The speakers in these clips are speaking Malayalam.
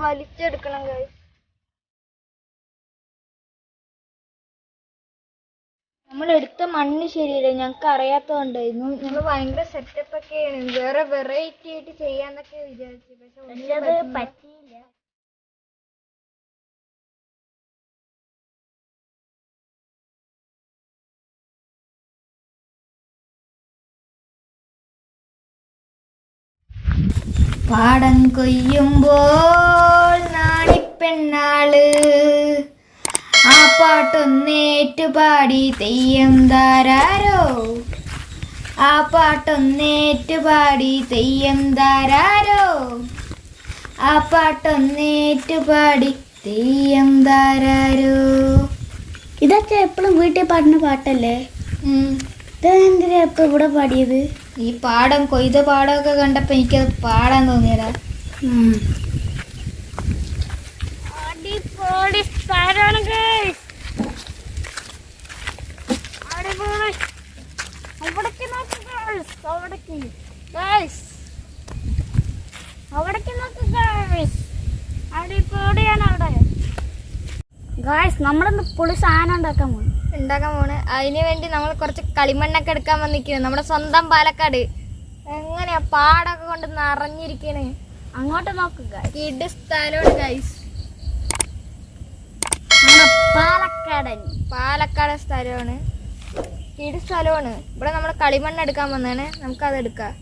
വലിച്ചെടുക്കണം ഗൈസ്. നമ്മൾ എടുത്ത മണ്ണ് ശരിയില്ല, ഞങ്ങൾക്ക് അറിയാത്തതുകൊണ്ടായിരുന്നു. ഞങ്ങൾ ഭയങ്കര സെറ്റപ്പ് ഒക്കെയാണ്, വേറെ വെറൈറ്റി ആയിട്ട് ചെയ്യാന്നൊക്കെ വിചാരിച്ചു. പക്ഷെ അത് പറ്റിയില്ല. പാടം കൊയ്യുമ്പോൾ നാണിപ്പെണ്ണാള് ആ പാട്ടൊന്നേറ്റു പാടി തെയ്യം താരാരോ, ആ പാട്ടൊന്നേറ്റു പാടി തെയ്യം താരാരോ, ആ പാട്ടൊന്നേറ്റു പാടി തെയ്യം താരാരോ. ഇതൊക്കെ എപ്പോഴും വീട്ടിൽ പാടുന്ന പാട്ടല്ലേ? ഇതെന്തിനാ എപ്പോൾ ഇവിടെ പാടിയത്? ഈ പാടം കൊയ്ത പാടമൊക്കെ കണ്ടപ്പോൾ എനിക്കത് പാടാൻ തോന്നിയതാ. അടിപൊളി സ്ഥലമാണ് ഗൈസ്. അടിപൊളി. അവിടേക്ക് നോക്ക് ഗൈസ്, അവിടേക്ക് ഗൈസ്, അവിടേക്ക് നോക്ക് ഗൈസ്. അടിപൊളിയാണ് അവിടെ ഗൈസ്. നമ്മളിന്ന് പൊളി സാധനം ഉണ്ടാക്കാൻ പോണ്. അതിന് വേണ്ടി നമ്മൾ കുറച്ച് കളിമണ്ണൊക്കെ എടുക്കാൻ വന്നിരിക്കുന്നു. നമ്മുടെ സ്വന്തം പാലക്കാട് എങ്ങനെയാ പാടൊക്കെ കൊണ്ട് നിറഞ്ഞിരിക്കണേ. അങ്ങോട്ട് നോക്കുക. കിഡ് സ്ഥലമാണ് ഗൈസ്, പാലക്കാട് സ്ഥലമാണ്, കിഡ് സ്ഥലമാണ്. ഇവിടെ നമ്മൾ കളിമണ്ണ് എടുക്കാൻ വന്നാണ്, നമുക്കത് എടുക്കാം.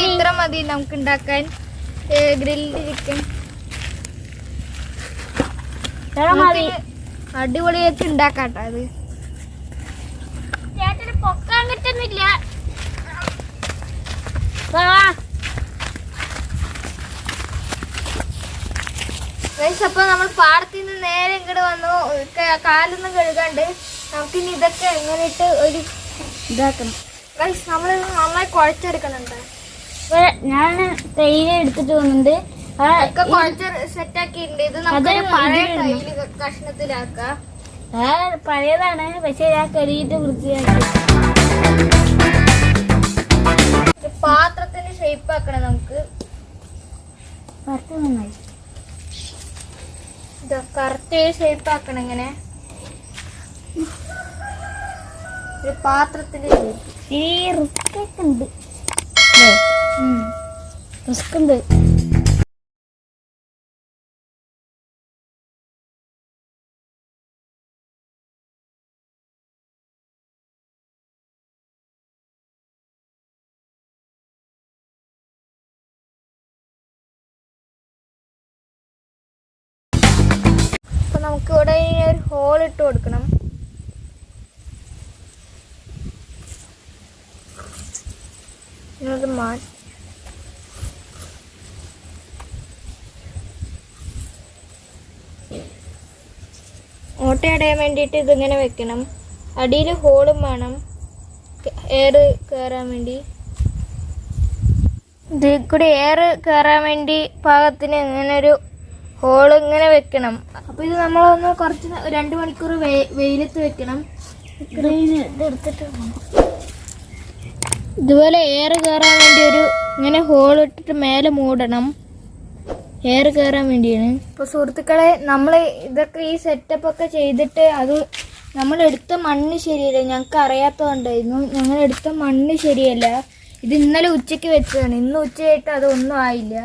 ഇത്ര മതി നമുക്ക് ഉണ്ടാക്കാൻ ഗ്രിൽഡ് ചിക്കൻ. അടിപൊളിയായിട്ട് ഉണ്ടാക്കാട്ടോ. അത് ചേട്ടന് പൊക്കാൻ കിട്ടുന്നില്ല. അപ്പൊ നമ്മൾ പാടത്തിൽ നിന്ന് നേരെ ഇങ്ങോട്ട് വന്നു. കാലൊന്നും കഴുകാണ്ട് നമുക്കിനി ഇതൊക്കെ എങ്ങനെ ഇട്ട് ഒരു ഇതാക്കണം. നമ്മൾ നന്നായി കുഴച്ചെടുക്കണുണ്ട്. ഞാൻ തേയില എടുത്തിട്ട് വന്നിട്ടുണ്ട്, കുഴച്ച് സെറ്റാക്കിയിട്ടുണ്ട്. ഇത് നമുക്ക് പഴയ കഷ്ണത്തിലാക്കാം. പഴയതാണ്, പക്ഷെ ഞാൻ കഴുകിയിട്ട് വൃത്തിയാക്കി പാത്രത്തിന് ഷേപ്പ് ആക്കണം. നമുക്ക് കറക്റ്റ് ഷേപ്പ് ആക്കണം. ഇങ്ങനെ ഒരു പാത്രത്തില് റിസ്ക് ഉണ്ട്. റിസ്ക് ഉണ്ട്. നമുക്ക് ഇവിടെ ഒരു ഹോൾ ഇട്ട് കൊടുക്കണം. ഇത് മാറ്റി ഓട്ടയടയാൻ വേണ്ടിയിട്ട് ഇതിങ്ങനെ വെക്കണം. അടിയിൽ ഹോളും വേണം എയർ കയറാൻ വേണ്ടി. ഇതിൽ കൂടി എയർ കയറാൻ വേണ്ടി പാകത്തിന് ഇങ്ങനെ ഒരു ഹോള് ഇങ്ങനെ വെക്കണം. അപ്പോൾ ഇത് നമ്മളൊന്ന് കുറച്ച് 2 മണിക്കൂർ വെയിലത്ത് വെക്കണം. ഇതുപോലെ എയർ കയറാൻ വേണ്ടി ഒരു ഇങ്ങനെ ഹോൾ ഇട്ടിട്ട് മേലെ മൂടണം, എയർ കയറാൻ വേണ്ടിയാണ്. ഇപ്പോൾ സുഹൃത്തുക്കളെ, നമ്മൾ ഇതൊക്കെ ഈ സെറ്റപ്പ് ഒക്കെ ചെയ്തിട്ട് അത് നമ്മളെടുത്ത മണ്ണ് ശരിയല്ല. ഞങ്ങൾക്ക് അറിയാത്തതുകൊണ്ടായിരുന്നു. ഞങ്ങളെടുത്ത മണ്ണ് ശരിയല്ല. ഇത് ഇന്നലെ ഉച്ചയ്ക്ക് വെച്ചതാണ്. ഇന്ന് ഉച്ചയായിട്ട് അതൊന്നും ആയില്ല.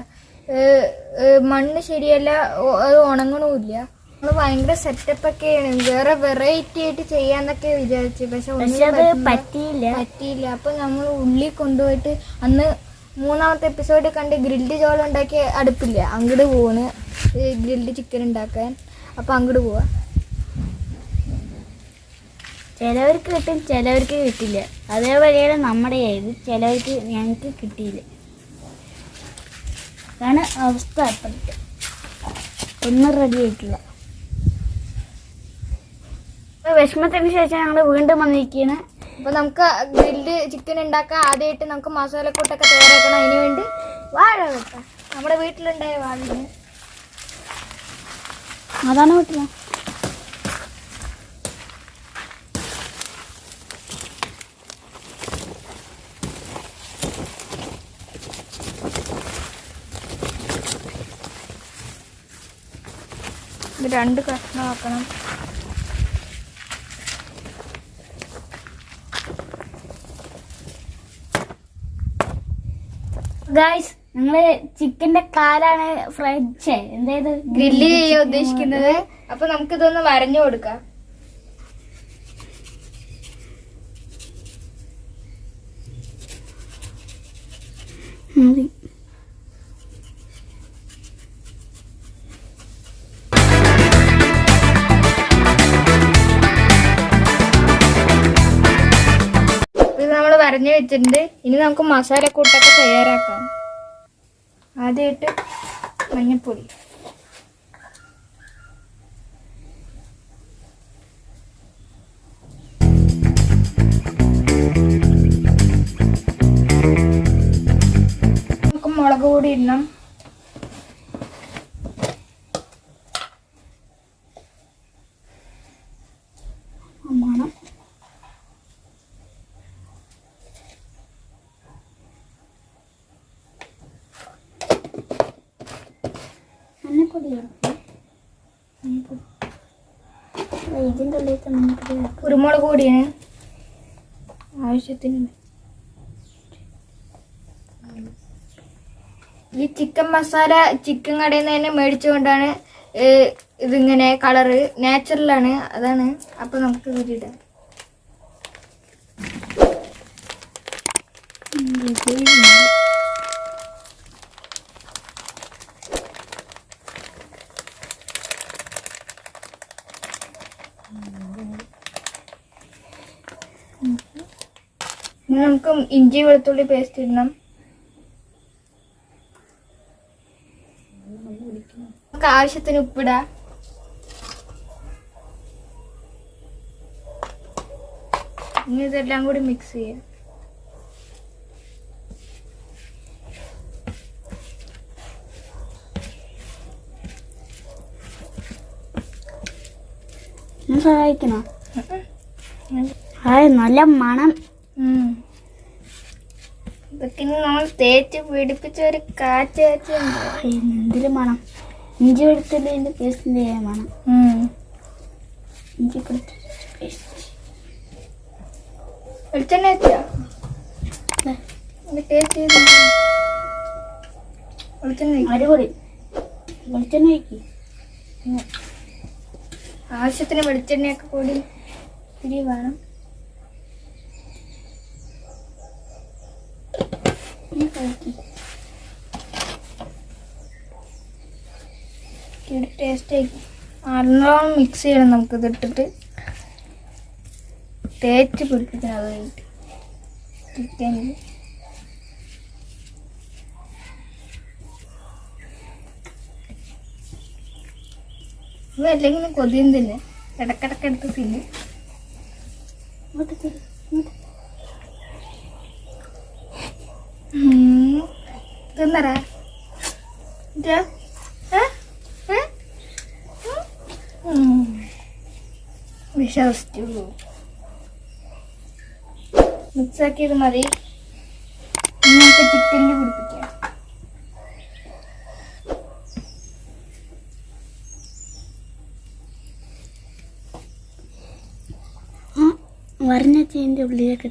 മണ്ണ് ശരിയല്ല, അത് ഉണങ്ങണമില്ല. നമ്മൾ ഭയങ്കര സെറ്റപ്പൊക്കെയാണ്, വേറെ വെറൈറ്റി ആയിട്ട് ചെയ്യാന്നൊക്കെ വിചാരിച്ചു. പക്ഷെ ഒന്നും പറ്റിയില്ല. അപ്പോൾ നമ്മൾ ഉള്ളിൽ കൊണ്ടുപോയിട്ട് അന്ന് 3ാമത്തെ എപ്പിസോഡ് കണ്ട് ഗ്രിൽഡ് ചോളം ഉണ്ടാക്കിയ അടുപ്പില്ല, അങ്ങോട്ട് പോവാണ് ഗ്രിൽഡ് ചിക്കൻ ഉണ്ടാക്കാൻ. അപ്പോൾ അങ്ങോട്ട് പോവാ. ചിലവർക്ക് കിട്ടും, ചിലവർക്ക് കിട്ടില്ല. അതേപോലെയാണ് നമ്മുടെ ഇത്. ചിലവർക്ക് ഞങ്ങൾക്ക് കിട്ടിയില്ല. അതാണ് അവസ്ഥ. അപ്പോഴത്തെ ഒന്നും റെഡി ആയിട്ടില്ല. വിഷമത്തിന് ശേഷം ഞങ്ങൾ വീണ്ടും വന്നിരിക്കുകയാണ്. അപ്പോൾ നമുക്ക് ഗ്രിൽഡ് ചിക്കൻ ഉണ്ടാക്കാൻ ആദ്യമായിട്ട് നമുക്ക് മസാലക്കൂട്ടൊക്കെ തയ്യാറാക്കണം. അതിന് വേണ്ടി വാഴ വെക്കാം. നമ്മുടെ വീട്ടിലുണ്ടായ വാഴ അതാണ് വീട്ടില. ഇത് 2 കഷ്ണമാക്കണം. ഗായ്സ്, ഞങ്ങള് ചിക്കന്റെ കാലാണ് എന്തായത് ഗ്രില്ല് ചെയ്യാൻ ഉദ്ദേശിക്കുന്നത്. അപ്പൊ നമുക്കിതൊന്ന് വരഞ്ഞു കൊടുക്കാം. ഇത് നമ്മൾ വരഞ്ഞു വെച്ചിട്ടുണ്ട്. ഇനി നമുക്ക് മസാലക്കൂട്ടൊക്കെ തയ്യാറാക്കാം. ആദ്യമായിട്ട് മഞ്ഞൾപ്പൊടി, നമുക്ക് മുളക് പൊടി ഇടണം. മണം ഇതിൻ്റെ ഉള്ളിലത്തെ മഞ്ഞപ്പൊടി, കുരുമുളക് പൊടിയാണ് ആവശ്യത്തിന്. ഈ ചിക്കൻ മസാല ചിക്കൻ കടയിൽ നിന്ന് തന്നെ മേടിച്ചുകൊണ്ടാണ് ഇതിങ്ങനെ കളറ് നാച്ചുറലാണ്, അതാണ്. അപ്പൊ നമുക്ക് ഇതിടാം. ഇനി നമുക്ക് ഇഞ്ചി വെളുത്തുള്ളി പേസ്റ്റ് ഇടണം. നമുക്ക് ആവശ്യത്തിന് ഉപ്പിടാം. ഇനി ഇതെല്ലാം കൂടി മിക്സ് ചെയ്യാം. സഹായിക്കണോ? നല്ല മണം. ഇതൊക്കെ നമ്മൾ തേച്ച് പിടിപ്പിച്ച ഒരു കാറ്റ് എന്തൊരു മണം. ഇഞ്ചി വെളുത്തുള്ളിന്റെ പേസ്റ്റിന്റെ മണം. ഇഞ്ചി പേസ്റ്റ് വെളിച്ചെണ്ണ വെച്ചാ ടേസ്റ്റ് ചെയ്ത് വെളിച്ചെണ്ണ അടിപൊളി. വെളിച്ചെണ്ണ വയ്ക്കി. ആവശ്യത്തിന് വെളിച്ചെണ്ണയൊക്കെ കൂടി ഇത്തിരി വേണം. ടേസ്റ്റ് ആയിരിക്കും. നല്ലോണം മിക്സ് ചെയ്യണം. നമുക്കിത് ഇട്ടിട്ട് തേച്ച് പിടിപ്പിക്കണം. അത് കഴിഞ്ഞിട്ട് ചിക്കനിൽ അല്ലെങ്കിൽ കൊതിയും തിന്നെ ഇടക്കിടക്ക് എടുത്ത് തിന്നെ. തിന്നറാ വിശ്വസിച്ചു. മിക്സാക്കിയത് മതി. നമുക്ക് ചിക്കനിൽ പിടിപ്പിക്കാം. വരഞ്ഞ ചേൻ്റെ ഉള്ളിലേക്ക്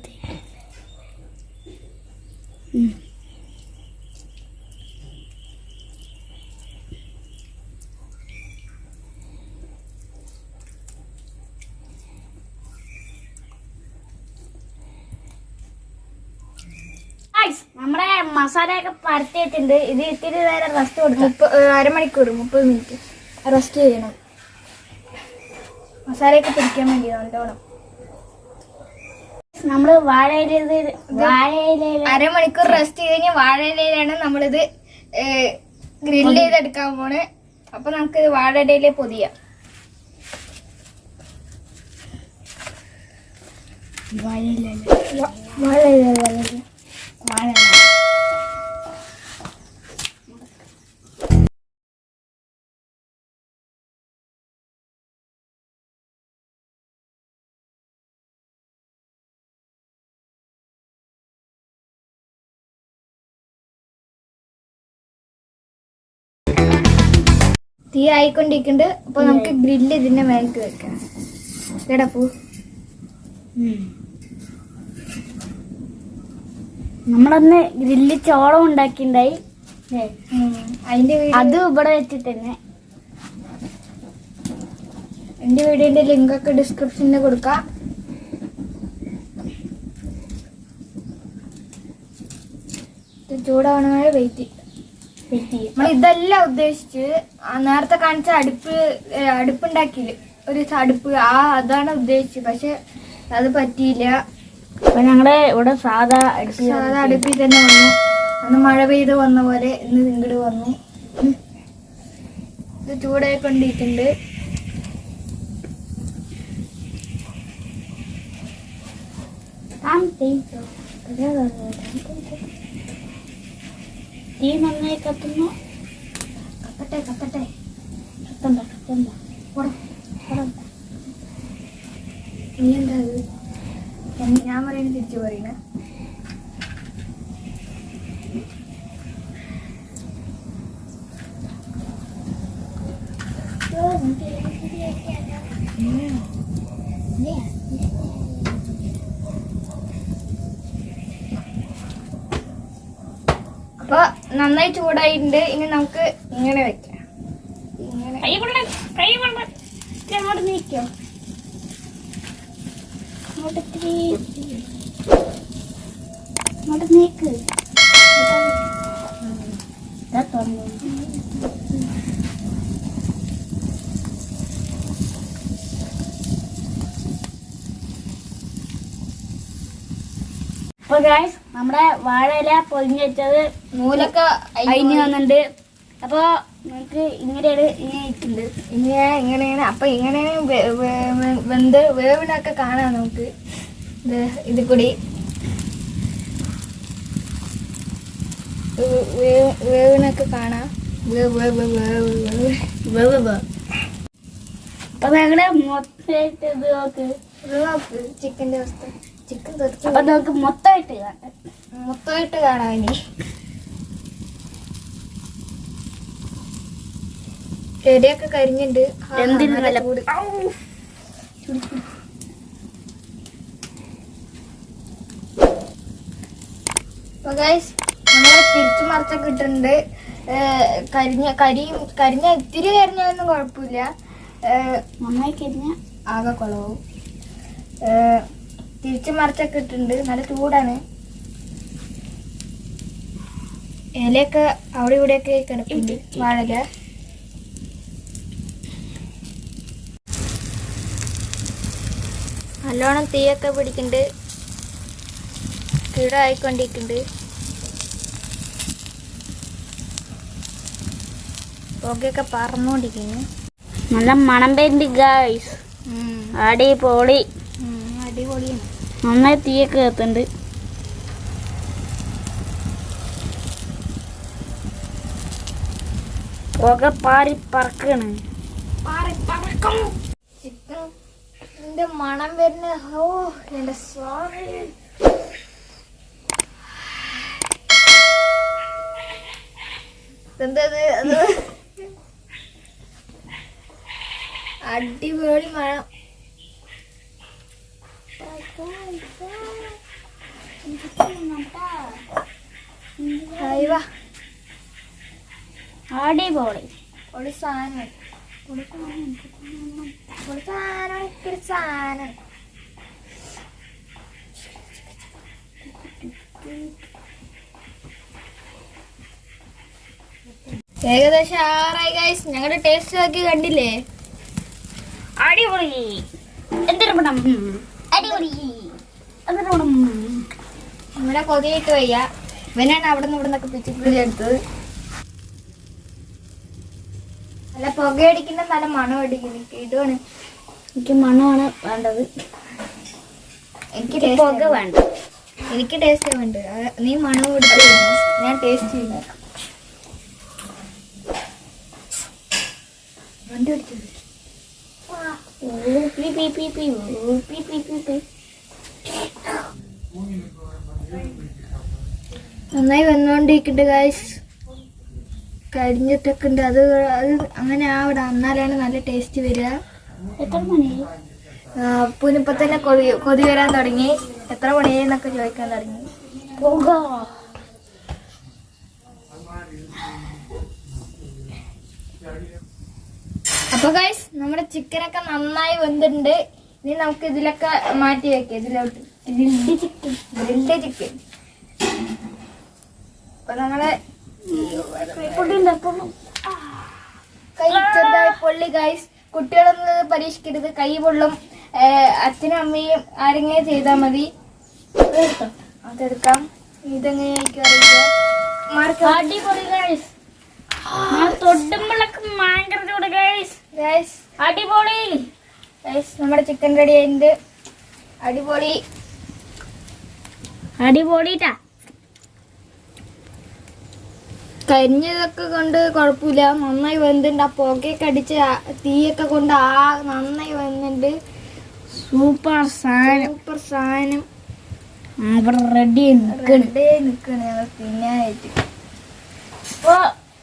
നമ്മുടെ മസാലയൊക്കെ പരത്തിയിട്ടുണ്ട്. ഇത് ഇത്തിരി നേരം റെസ്റ്റ് കൊടുക്കും. അരമണിക്കൂർ 30 മിനിറ്റ് റെസ്റ്റ് ചെയ്യണം. മസാലയൊക്കെ പിടിക്കാൻ വേണ്ടി നല്ലോണം. നമ്മള് വാഴയില അരമണിക്കൂർ റെസ്റ്റ് ചെയ്ത് കഴിഞ്ഞാൽ വാഴയിലാണ് നമ്മളിത് ഗ്രില്ല് ചെയ്തെടുക്കാൻ പോണ്. അപ്പൊ നമുക്ക് വാഴയിലെ പൊതിയാം. തീ ആയിക്കൊണ്ടിരിക്കുന്നുണ്ട്. അപ്പൊ നമുക്ക് ഗ്രില്ല് ഇതിന്റെ മേലേക്ക് വെക്കാം. കേടപ്പൂ നമ്മളന്ന് ഗ്രില്ല് ചോളം ഉണ്ടാക്കിണ്ടായി. അതിന്റെ അത് ഇവിടെ വെച്ചിട്ട് തന്നെ. എന്റെ വീഡിയോന്റെ ലിങ്ക് ഒക്കെ ഡിസ്ക്രിപ്ഷനിൽ കൊടുക്കാം. ചൂടാവണ വെയിറ്റ് നമ്മൾ ഇതെല്ലാം ഉദ്ദേശിച്ച് നേരത്തെ കാണിച്ച അടുപ്പുണ്ടാക്കിയില്ല ഒരു അടുപ്പ്, അതാണ് ഉദ്ദേശിച്ചത്. പക്ഷെ അത് പറ്റിയില്ല. അപ്പൊ ഞങ്ങള് ഇവിടെ സാധാ അടുപ്പിൽ തന്നെ വന്നു. അന്ന് മഴ പെയ്ത് വന്ന പോലെ ഇന്ന് ഇങ്ങോട്ട് വന്നു. ഇത് ചൂടായി കൊണ്ടിരിക്കുന്നുണ്ട്. തീ നന്നായി കത്തുന്നു. കത്തട്ടെ കത്തണ്ട നീ എന്താ ഞാൻ പറയുന്നത് തിരിച്ചു പറയണേ. അപ്പൊ നന്നായി ചൂടായിട്ടുണ്ട്. ഇനി നമുക്ക് ഇങ്ങനെ വെക്കാം. അങ്ങോട്ട് നീക്കോ, അങ്ങോട്ട് നീക്ക്. അപ്പൊ ഗൈസ് നമ്മുടെ വാഴയില പൊതിഞ്ഞ് വെച്ചത് നൂലൊക്കെ അയിഞ്ഞ് വന്നിട്ടുണ്ട്. അപ്പൊ നമുക്ക് ഇങ്ങനെയാണ് ഇങ്ങനെ ഇട്ടുണ്ട്. ഇങ്ങനെയാണ്. അപ്പൊ ഇങ്ങനെ വേവിനൊക്കെ കാണാം നമുക്ക്. ഇത് കൂടി വേവിനൊക്കെ കാണാം. അപ്പൊ ഞങ്ങള് മൊത്തമായിട്ട് ഇത് നോക്ക് ചിക്കന്റെ അവസ്ഥ. ചിക്കൻ അപ്പൊ നമുക്ക് മൊത്തമായിട്ട് കാണാം. ഇനി ചെടിയൊക്കെ കരിഞ്ഞിട്ടുണ്ട്. നമ്മള് തിരിച്ചു മറിച്ചൊക്കെ ഇട്ടിട്ടുണ്ട്. കരിഞ്ഞ ഇത്തിരി കരിഞ്ഞൊന്നും കുഴപ്പമില്ല. നന്നായി കരിഞ്ഞ ആകെ കുളവും. തിരിച്ചു മറിച്ചൊക്കെ ഇട്ടിട്ടുണ്ട്. നല്ല ചൂടാണ്. ഇലയൊക്കെ അവിടെ ഇവിടെയൊക്കെ കിടക്കുന്നുണ്ട്. വാഴല നല്ലോണം തീയൊക്കെ പിടിക്കുന്നുണ്ട്. കീടായിക്കൊണ്ടിരിക്കുന്നുണ്ട്. പുകയൊക്കെ പറന്നുകൊണ്ടിരിക്കുന്നു. നല്ല മണം പേരുണ്ട് ഗൈസ്. അടിപൊളി. അടിപൊളിയാണ്. നന്നായി തീയൊക്കെ എത്തുന്നുണ്ട്. പുക പാറി പറക്കാണ്. ചിക്കൻ്റെ മണം വരുന്ന ഓ എൻ്റെ സ്വാമി. എന്തത് അത്? അടിപൊളി മണം. അടിപൊളി. ഒരു സാധനം സാധനം. ഏകദേശം ആറായി ഗൈസ്. ഞങ്ങളുടെ ടേസ്റ്റ് ആക്കി കണ്ടില്ലേ? അടിപൊളി. എന്തൊരു പടം. അടിപൊളി. എന്തൊരു പടം. ഇവിടെ കൊതിയിട്ട് വയ്യ. ഇവനാണ് അവിടെ നിന്ന് ഇവിടെ നിന്നൊക്കെ പിച്ചിപ്പിടി എടുത്തത്. നല്ല പുകയടിക്കുന്ന നല്ല മണം അടിക്കുന്നു. ഇതുമാണ് എനിക്ക് മണമാണ് വേണ്ടത്. എനിക്ക് പുക വേണ്ട. എനിക്ക് ടേസ്റ്റ് വേണ്ട. നീ മണം കൊടുത്തു, ഞാൻ ടേസ്റ്റ് ചെയ്യില്ല. വണ്ടി അടിച്ചത് നന്നായി വന്നുകൊണ്ടിരിക്കുന്നുണ്ട് ഗൈസ്. കരിഞ്ഞിട്ടൊക്കെ ഉണ്ട്. അത് അങ്ങനെ ആവിടെ, എന്നാലാണ് നല്ല ടേസ്റ്റ് വരിക. എത്ര മണി? അപ്പൂനിപ്പോ തന്നെ കൊതി വരാൻ തുടങ്ങി. എത്ര മണിയെന്നൊക്കെ ചോദിക്കാൻ തുടങ്ങി. അപ്പൊ ഗൈസ് നമ്മുടെ ചിക്കനൊക്കെ നന്നായി വെന്തിട്ടുണ്ട്. ഇനി നമുക്ക് ഇതിലൊക്കെ മാറ്റി വെക്കാം. ഇതിലോട്ട് ഗ്രിൽഡ് ചിക്കൻ. അപ്പൊ നമ്മളെ കൈ ചെറുതായി പൊള്ളി ഗൈസ്. കുട്ടികളൊന്നും പരീക്ഷിക്കരുത്, കൈ പൊള്ളും. അച്ഛനും അമ്മയും ആരെങ്കിലും ചെയ്താൽ മതി. അതെടുക്കാം. ഇതെങ്ങനെയായിരിക്കും അറിയില്ല. അടിപൊളി ഗൈസ്. തൊടുമ്പോഴൊക്കെ ഭയങ്കര ചൂട് ഗൈസ്. ഗൈസ് അടിപൊളി ഗൈസ്. നമ്മുടെ ചിക്കൻ റെഡി ആയിട്ടുണ്ട്. അടിപൊളി അടിപൊളിട്ടാ. കരിഞ്ഞതൊക്കെ കൊണ്ട് കുഴപ്പമില്ല, നന്നായി വെന്തുണ്ട്. ആ പുകയൊക്കെ അടിച്ച് തീയൊക്കെ കൊണ്ട് നന്നായി വന്നിട്ടുണ്ട്. സൂപ്പർ സാധനം. സൂപ്പർ സാധനം. അവിടെ റെഡി നിൽക്കണ ഞങ്ങൾ തിന്നാനായിട്ട്. ഇപ്പൊ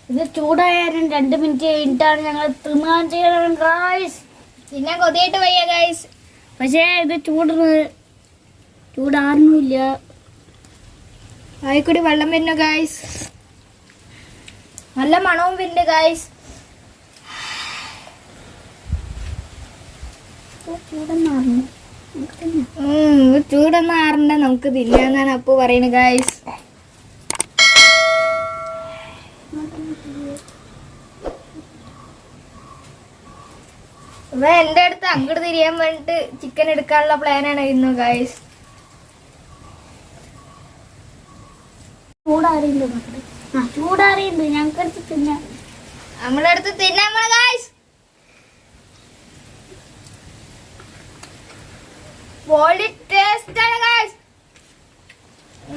ഇത് ചൂടായാലും 2 മിനിറ്റ് കഴിഞ്ഞിട്ടാണ് ഞങ്ങൾ തിന്നാൻ ചെയ്യണം ഗൈസ്. പിന്നെ കൊതിയായിട്ട് വയ്യ ഗൈസ്. പക്ഷേ ഇത് ചൂടാറുന്നില്ല. ആയിക്കൂടി വെള്ളം വരുന്നു ഗൈസ്. നല്ല മണവും വരുന്നുണ്ട് ഗൈസ്. ചൂടൊന്നും ആറണ്ട, നമുക്ക് തിന്നാന്നാണ് അപ്പു പറയുന്നത് ഗൈസ്. ഇവ എന്റെ അടുത്ത് അങ്ങോട്ട് തിരിയാൻ വേണ്ടിട്ട് ചിക്കൻ എടുക്കാനുള്ള പ്ലാനാണ് ഇന്ന് ഗൈസ്. ചൂടാറിയുണ്ട് ഞങ്ങൾക്ക് തിന്നാം. നമ്മളെ അടുത്ത് തിന്നാൻ ഗൈസ്. പൊളി ടേസ്റ്റ് ആണ് ഗൈസ്.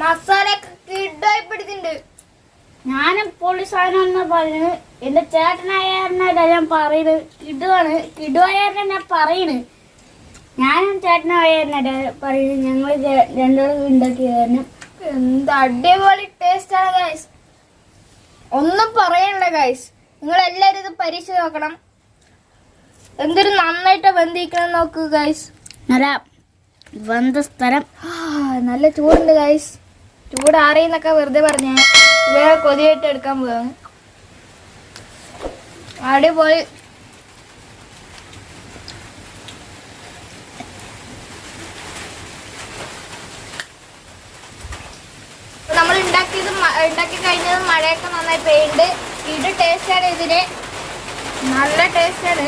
മസാല ഒക്കെ കിഡായി പിടിച്ചിട്ടുണ്ട്. ഞാനും പൊളി സാധനം എന്നാ പറയുന്നത്. എന്റെ ചേട്ടനായാരനല്ല ഞാൻ പറയുന്നത്. കിടുവായാരനെ ഞാൻ പറയുന്നത്. ഞാനും ചേട്ടനായാരനല്ല പറയുന്നത്. ഞങ്ങൾ രണ്ടുപേരും ഉണ്ടാക്കിയ കാരണം എന്ത് അടിപൊളി ടേസ്റ്റ് ആണ് ഗൈസ്. ഒന്നും പറയണ്ട ഗൈസ്. നിങ്ങൾ എല്ലാരും ഇത് പരീക്ഷിച്ച് നോക്കണം. എന്തൊരു നന്നായിട്ട് വെന്തിരിക്കണം നോക്കൂ ഗൈസ്. നല്ല വെന്ത സ്ഥലം. നല്ല ചൂടുണ്ട് ഗൈസ്. ചൂടാറിയെന്നൊക്കെ വെറുതെ പറഞ്ഞ വേറെ കൊതിയായിട്ട് എടുക്കാൻ പോവാണ്. അടിപൊളി. നമ്മൾ ഉണ്ടാക്കി കഴിഞ്ഞത് മഴയൊക്കെ നന്നായി പെയ്യുന്നുണ്ട്. ഇത് ടേസ്റ്റാണ്. ഇതിന് നല്ല ടേസ്റ്റാണ്.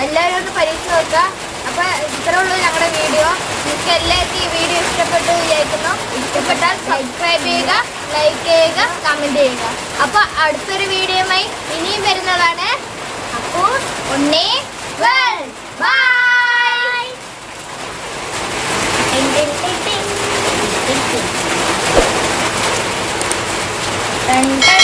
എല്ലാവരും ഒന്ന് പരീക്ഷിച്ച് നോക്കുക. അപ്പൊ ഇത്രേ ഉള്ളൂ ഞങ്ങളുടെ വീഡിയോ. നിങ്ങൾക്ക് എല്ലാവർക്കും ഈ വീഡിയോ ഇഷ്ടപ്പെട്ടു വിചാരിക്കുന്നു. ഇഷ്ടപ്പെട്ടാൽ സബ്സ്ക്രൈബ് ചെയ്യുക, ലൈക്ക് ചെയ്യുക, കമന്റ് ചെയ്യുക. അപ്പൊ അടുത്തൊരു വീഡിയോയുമായി ഇനിയും വരുന്നതാണ്. അപ്പോൾ well. Bye. Ding, ding, ding, ding. Ding, ding. Dun, dun.